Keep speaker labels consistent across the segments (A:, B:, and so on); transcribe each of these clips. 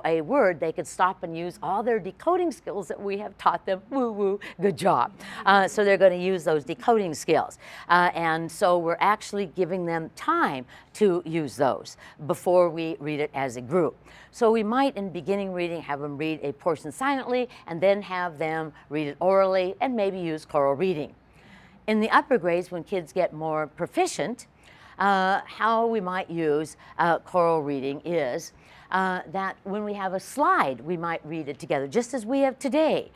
A: a word, they could stop and use all their decoding skills that we have taught them. Woo woo, good job. So they're going to use those decoding skills. And so we're actually giving them time to use those before we read it as a group. So we might, in beginning reading, have them read a portion silently and then have them read it orally and maybe use choral reading. In the upper grades, when kids get more proficient, how we might use choral reading is that when we have a slide, we might read it together, just as we have today.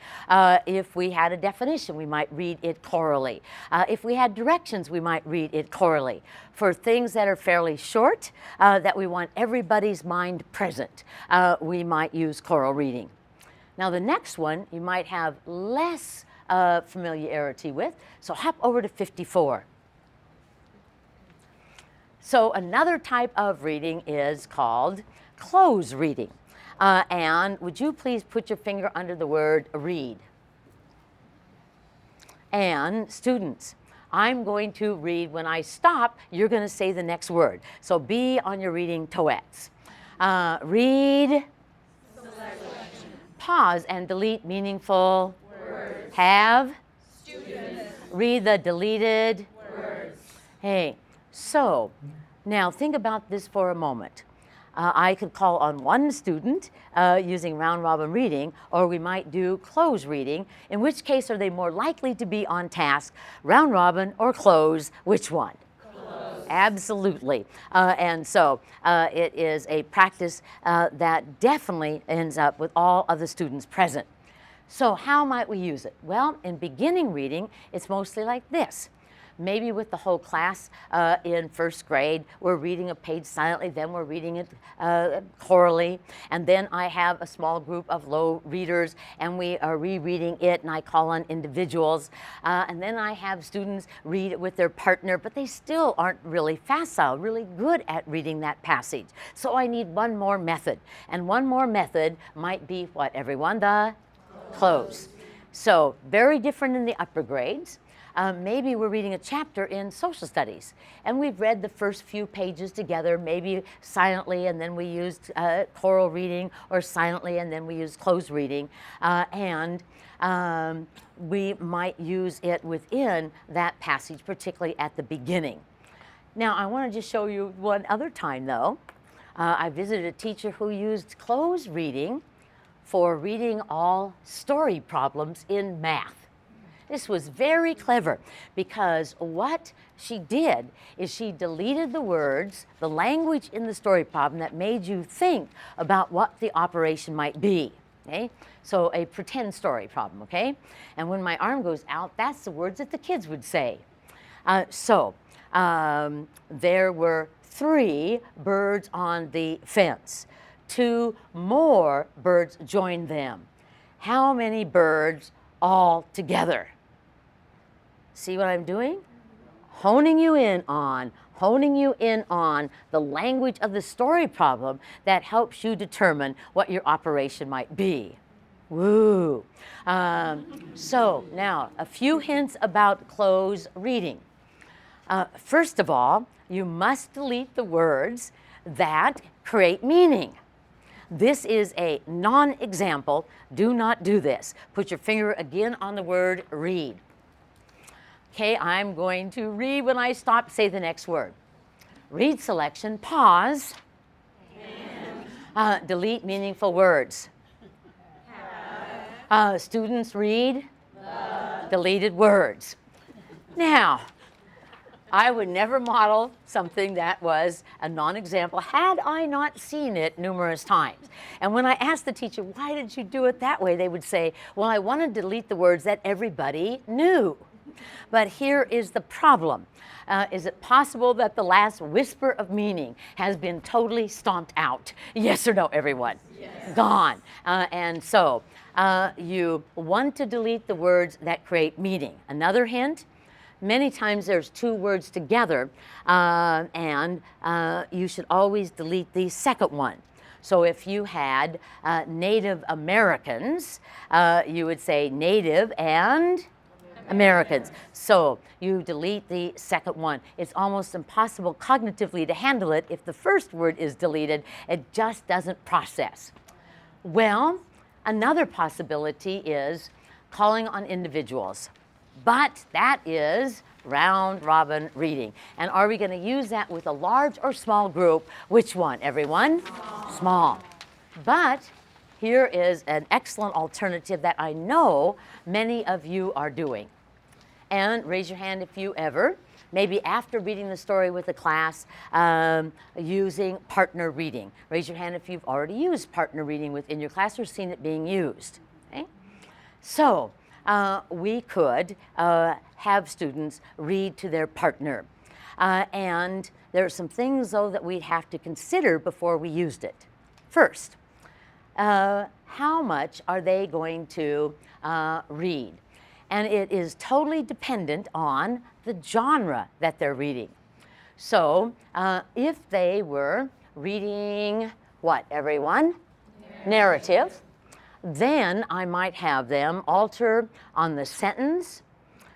A: If we had a definition, we might read it chorally. If we had directions, we might read it chorally. For things that are fairly short, that we want everybody's mind present, we might use choral reading. Now the next one, you might have less familiarity with, so hop over to 54. So another type of reading is called close reading. And would you please put your finger under the word read? And students, I'm going to read. When I stop, you're going to say the next word. So be on your reading toettes. Read. Selection. Pause and delete meaningful words. Have. Students. Read the deleted words. Hey, so now think about this for a moment. I could call on one student using round robin reading, or we might do close reading. In which case are they more likely to be on task, round robin or close? Which one? Close. Absolutely. And so it is a practice that definitely ends up with all of the students present. So how might we use it? Well, in beginning reading, it's mostly like this. Maybe with the whole class in first grade, we're reading a page silently, then we're reading it chorally, and then I have a small group of low readers and we are rereading it, and I call on individuals, and then I have students read it with their partner, but they still aren't really facile, really good at reading that passage. So I need one more method, and one more method might be what, everyone? The close. So very different in the upper grades. Maybe we're reading a chapter in social studies, and we've read the first few pages together, maybe silently, and then we used choral reading, or silently, and then we used closed reading, and we might use it within that passage, particularly at the beginning. Now, I want to just show you one other time, though. I visited a teacher who used closed reading for reading all story problems in math. This was very clever, because what she did is she deleted the words, the language in the story problem that made you think about what the operation might be. Okay? So a pretend story problem, okay? And when my arm goes out, that's the words that the kids would say. There were 3 birds on the fence. 2 more birds joined them. How many birds all together? See what I'm doing? Honing you in on the language of the story problem that helps you determine what your operation might be. Woo! So now, a few hints about close reading. First of all, you must delete the words that create meaning. This is a non-example. Do not do this. Put your finger again on the word read. Okay, I'm going to read. When I stop, say the next word. Read selection, pause. Delete meaningful words. Students read deleted words. Now, I would never model something that was a non-example had I not seen it numerous times. And when I asked the teacher, why did you do it that way? They would say, well, I want to delete the words that everybody knew. But here is the problem. Is it possible that the last whisper of meaning has been totally stomped out? Yes or no, everyone? Yes. Gone. And so you want to delete the words that create meaning. Another hint, many times there's 2 words together, and you should always delete the second one. So if you had Native Americans, you would say Native and Americans. So you delete the second one. It's almost impossible cognitively to handle it if the first word is deleted. It just doesn't process. Well, another possibility is calling on individuals, but that is round robin reading. And are we going to use that with a large or small group? Which one, everyone? Small. But here is an excellent alternative that I know many of you are doing. And raise your hand if you ever, maybe after reading the story with the class, using partner reading. Raise your hand if you've already used partner reading within your class or seen it being used. Okay? So we could have students read to their partner. And there are some things, though, that we'd have to consider before we used it. First, how much are they going to read? And it is totally dependent on the genre that they're reading. So if they were reading what, everyone? Narrative. Then I might have them alter on the sentence.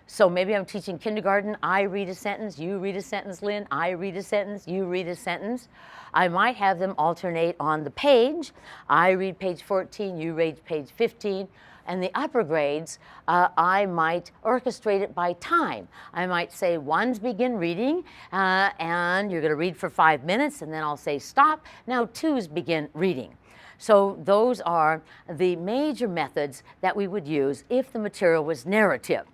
A: So maybe I'm teaching kindergarten, I read a sentence, you read a sentence, Lynn, I read a sentence, you read a sentence. I might have them alternate on the page. I read page 14, you read page 15. And the upper grades, I might orchestrate it by time. I might say, ones begin reading, and you're going to read for 5 minutes, and then I'll say stop. Now twos begin reading. So those are the major methods that we would use if the material was narrative.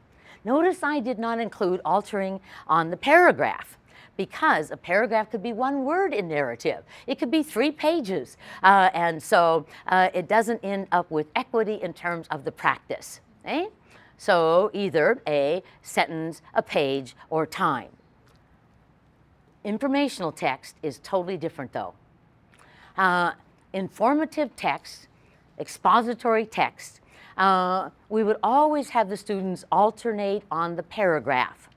A: Notice I did not include altering on the paragraph, because a paragraph could be one word in narrative. It could be 3 pages. And so it doesn't end up with equity in terms of the practice. Okay? So either a sentence, a page, or time. Informational text is totally different, though. Informative text, expository text, we would always have the students alternate on the paragraph.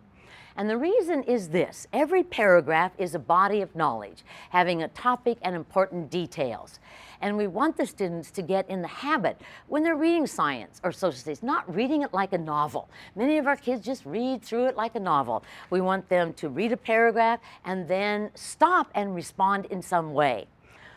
A: And the reason is this: every paragraph is a body of knowledge, having a topic and important details. And we want the students to get in the habit, when they're reading science or social studies, not reading it like a novel. Many of our kids just read through it like a novel. We want them to read a paragraph and then stop and respond in some way.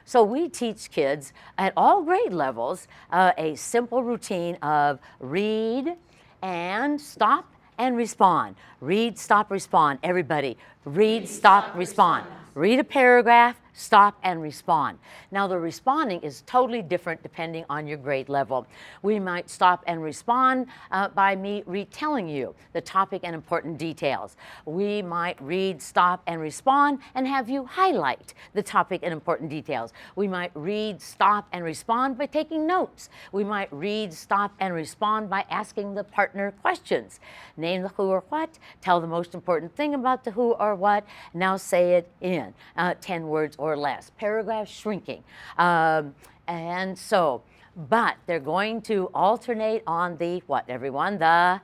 A: So we teach kids at all grade levels a simple routine of read and stop and respond. Read, stop, respond. Everybody, read, stop, respond. Read a paragraph, stop, and respond. Now the responding is totally different depending on your grade level. We might stop and respond by me retelling you the topic and important details. We might read, stop, and respond and have you highlight the topic and important details. We might read, stop, and respond by taking notes. We might read, stop, and respond by asking the partner questions. Name the who or what, tell the most important thing about the who or what, now say it in 10 words or less. Paragraph shrinking. And so, but they're going to alternate on the what, everyone? The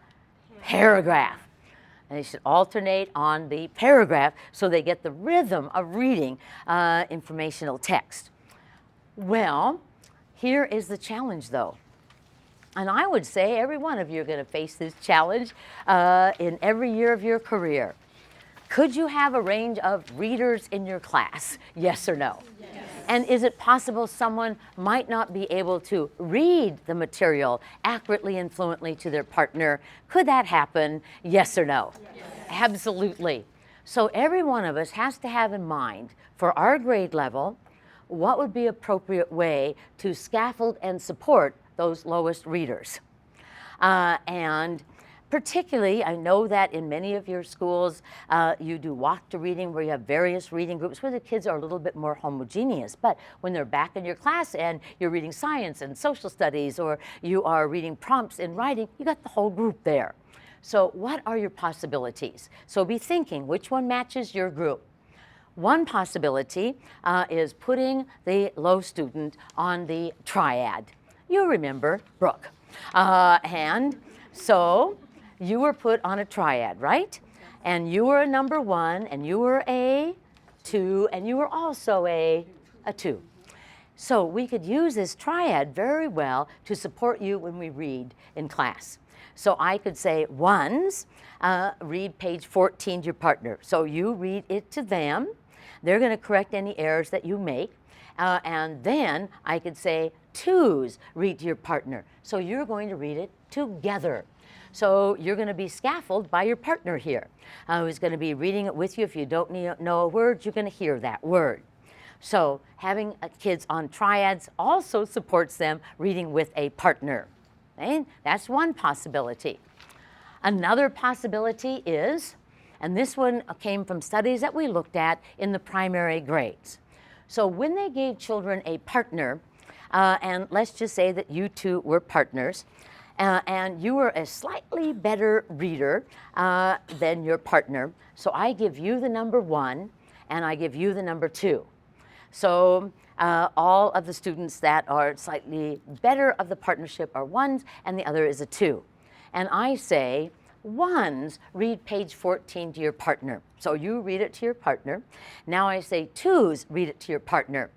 A: paragraph. And they should alternate on the paragraph so they get the rhythm of reading informational text. Well, here is the challenge, though. And I would say every one of you are going to face this challenge in every year of your career. Could you have a range of readers in your class? Yes or no? Yes. And is it possible someone might not be able to read the material accurately and fluently to their partner? Could that happen? Yes or no? Yes. Absolutely. So every one of us has to have in mind, for our grade level, what would be an appropriate way to scaffold and support those lowest readers. And particularly, I know that in many of your schools, you do walk to reading where you have various reading groups where the kids are a little bit more homogeneous. But when they're back in your class and you're reading science and social studies, or you are reading prompts in writing, you got the whole group there. So what are your possibilities? So be thinking, which one matches your group? One possibility is putting the low student on the triad. You remember Brooke. And so you were put on a triad, right? And you were a number 1, and you were a 2, and you were also a 2. So we could use this triad very well to support you when we read in class. So I could say, ones, read page 14 to your partner. So you read it to them. They're going to correct any errors that you make. And then I could say, twos, read to your partner. So you're going to read it together. So you're going to be scaffolded by your partner here, who's going to be reading it with you. If you don't know a word, you're going to hear that word. So having kids on triads also supports them reading with a partner. Okay? That's one possibility. Another possibility is, and this one came from studies that we looked at in the primary grades. So when they gave children a partner, and let's just say that you two were partners, and you were a slightly better reader than your partner, so I give you the number 1 and I give you the number 2. So all of the students that are slightly better of the partnership are 1s and the other is a 2. And I say, 1s, read page 14 to your partner. So you read it to your partner. Now I say 2s, read it to your partner.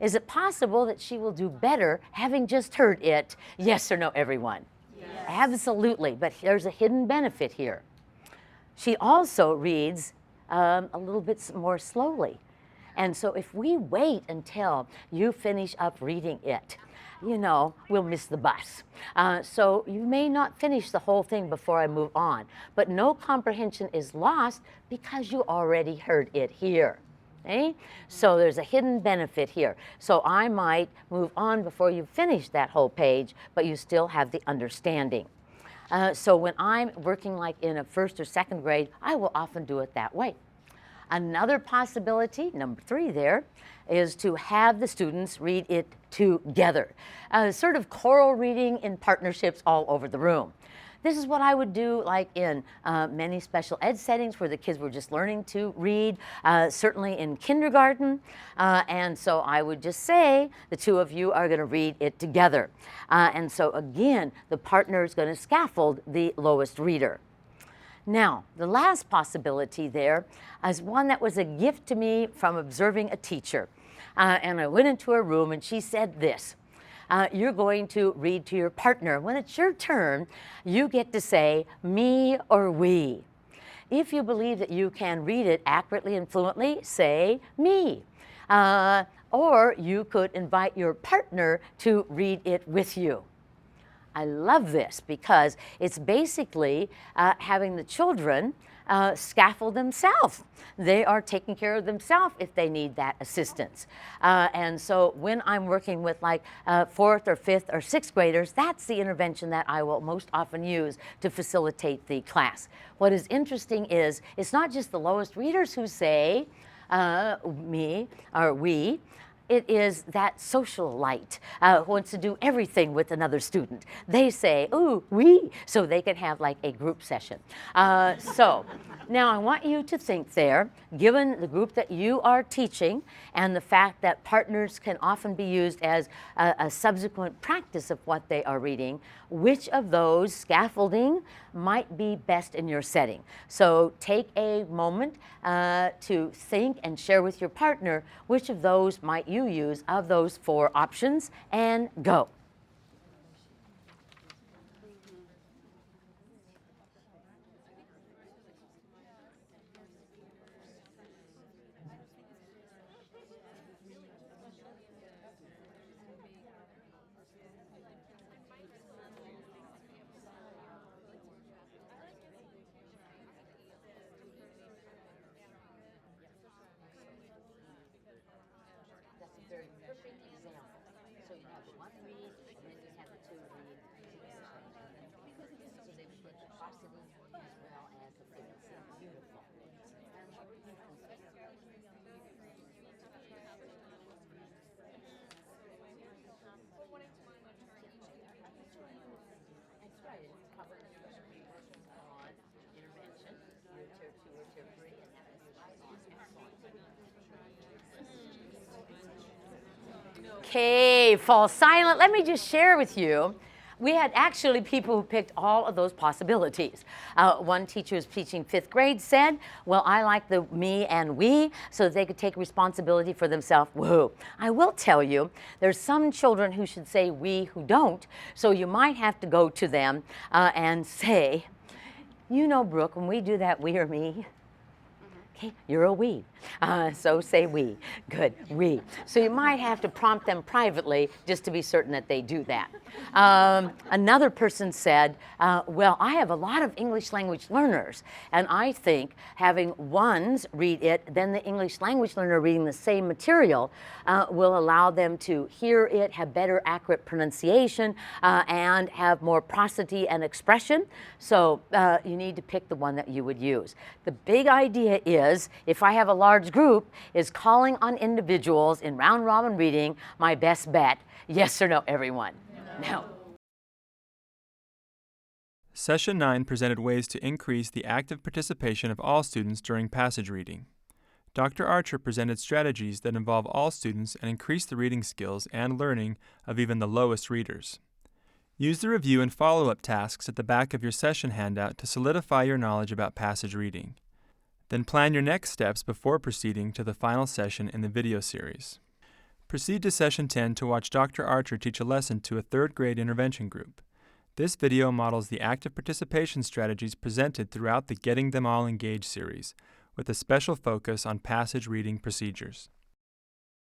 A: Is it possible that she will do better having just heard it? Yes or no, everyone? Yes. Absolutely, but there's a hidden benefit here. She also reads a little bit more slowly. And so if we wait until you finish up reading it, you know, we'll miss the bus. So you may not finish the whole thing before I move on, but no comprehension is lost because you already heard it here. Okay? So there's a hidden benefit here. So I might move on before you finish that whole page, but you still have the understanding. So when I'm working like in a 1st or 2nd grade, I will often do it that way. Another possibility, number 3 there, is to have the students read it together. Sort of choral reading in partnerships all over the room. This is what I would do like in many special ed settings where the kids were just learning to read, certainly in kindergarten. And so I would just say, the 2 of you are going to read it together. And so again, the partner is going to scaffold the lowest reader. Now, the last possibility there is one that was a gift to me from observing a teacher. And I went into her room and she said this, you're going to read to your partner. When it's your turn, you get to say me or we. If you believe that you can read it accurately and fluently, say me. Or you could invite your partner to read it with you. I love this because it's basically having the children scaffold themselves. They are taking care of themselves if they need that assistance. And so when I'm working with like 4th or 5th or 6th graders, that's the intervention that I will most often use to facilitate the class. What is interesting is it's not just the lowest readers who say me or we. It is that socialite who wants to do everything with another student. They say, ooh, we, so they can have like a group session. So now I want you to think there, given the group that you are teaching and the fact that partners can often be used as a subsequent practice of what they are reading, which of those scaffolding might be best in your setting. So take a moment to think and share with your partner which of those might you use of those 4 options, and go. Okay, fall silent. Let me just share with you. We had actually people who picked all of those possibilities. One teacher who's teaching 5th grade said, well, I like the me and we so that they could take responsibility for themselves. Whoa. I will tell you, there's some children who should say we who don't, so you might have to go to them and say, you know, Brooke, when we do that we or me, Okay, you're a we. So say we. Good, we. So you might have to prompt them privately just to be certain that they do that. Another person said, well, I have a lot of English language learners, and I think having ones read it, then the English language learner reading the same material will allow them to hear it, have better accurate pronunciation, and have more prosody and expression. So you need to pick the one that you would use. The big idea is, if I have a large group, is calling on individuals in round robin reading my best bet. Yes or no, everyone? No.
B: Session 9 presented ways to increase the active participation of all students during passage reading. Dr. Archer presented strategies that involve all students and increase the reading skills and learning of even the lowest readers. Use the review and follow-up tasks at the back of your session handout to solidify your knowledge about passage reading. Then plan your next steps before proceeding to the final session in the video series. Proceed to Session 10 to watch Dr. Archer teach a lesson to a third grade intervention group. This video models the active participation strategies presented throughout the Getting Them All Engaged series, with a special focus on passage reading procedures.